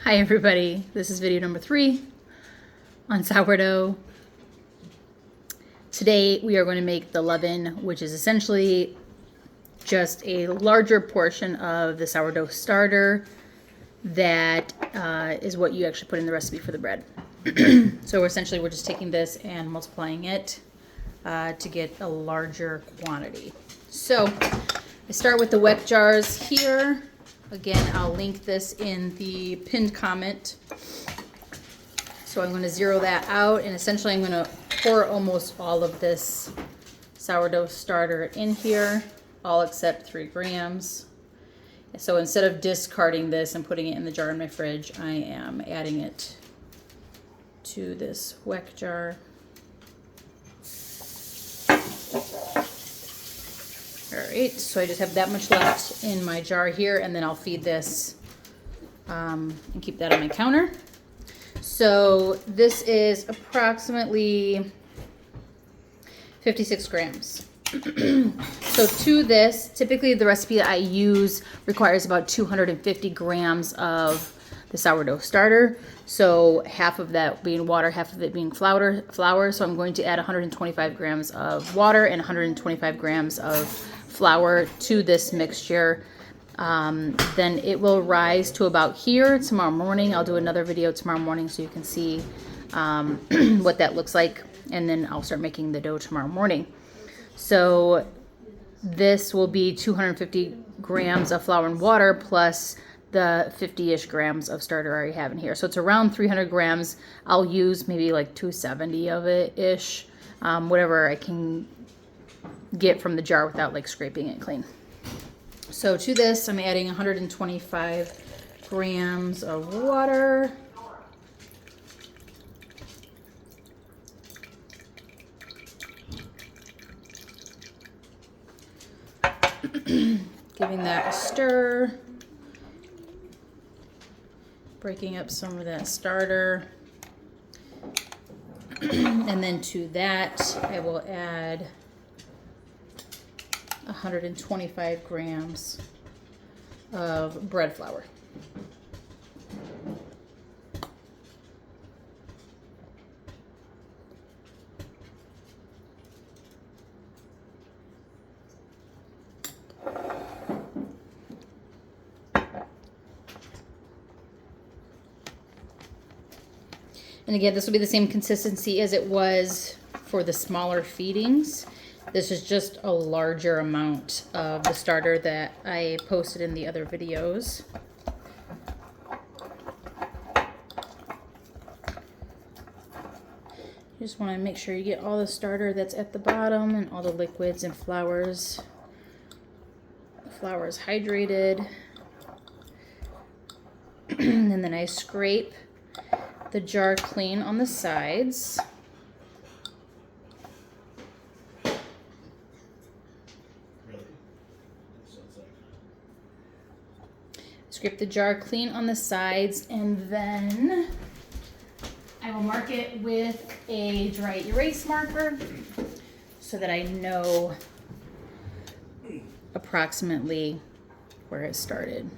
Hi everybody, this is video number 3 on sourdough. Today we are going to make the levain, which is essentially just a larger portion of the sourdough starter that is what you actually put in the recipe for the bread. So essentially we're just taking this and multiplying it to get a larger quantity. So I start with the Weck jars here. Again, I'll link this in the pinned comment. So I'm going to zero that out, and essentially I'm going to pour almost all of this sourdough starter in here, all except 3 grams. So instead of discarding this and putting it in the jar in my fridge, I am adding it to this Weck jar. Alright, so I just have that much left in my jar here, and then I'll feed this and keep that on my counter. So this is approximately 56 grams. So to this, typically the recipe that I use requires about 250 grams of the sourdough starter. So half of that being water, half of it being flour. So I'm going to add 125 grams of water and 125 grams of flour to this mixture. Then it will rise to about here tomorrow morning. I'll do another video tomorrow morning so you can see what that looks like, and then I'll start making the dough tomorrow morning. So this will be 250 grams of flour and water plus the 50-ish grams of starter I already have in here. So it's around 300 grams. I'll use maybe like 270 of it-ish, whatever I can get from the jar without like scraping it clean. So to this, I'm adding 125 grams of water. Giving that a stir. Breaking up some of that starter. And then to that, I will add 125 grams of bread flour. And again, this will be the same consistency as it was for the smaller feedings. This is just a larger amount of the starter that I posted in the other videos. You just want to make sure you get all the starter that's at the bottom and all the liquids and flours. The flour is hydrated. And then I scrape the jar clean on the sides. Scrape the jar clean on the sides, and then I will mark it with a dry erase marker so that I know approximately where it started.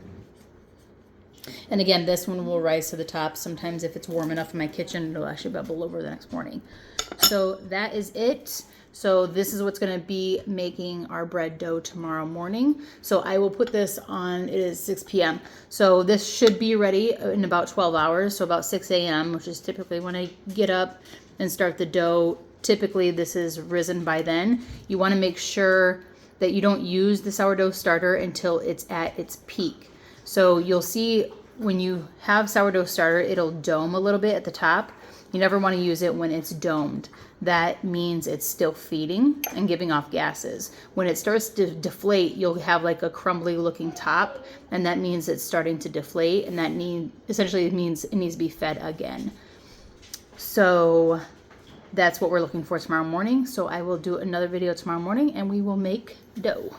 And again, this one will rise to the top. Sometimes if it's warm enough in my kitchen, it'll actually bubble over the next morning. So that is it. So this is what's going to be making our bread dough tomorrow morning. So I will put this on, it is 6 p.m. So this should be ready in about 12 hours. So about 6 a.m., which is typically when I get up and start the dough. Typically this is risen by then. You want to make sure that you don't use the sourdough starter until it's at its peak. So you'll see when you have sourdough starter, it'll dome a little bit at the top. You never want to use it when it's domed. That means it's still feeding and giving off gases. When it starts to deflate, you'll have like a crumbly looking top, and that means it's starting to deflate, and that essentially means it needs to be fed again. So that's what we're looking for tomorrow morning. So I will do another video tomorrow morning, and we will make dough.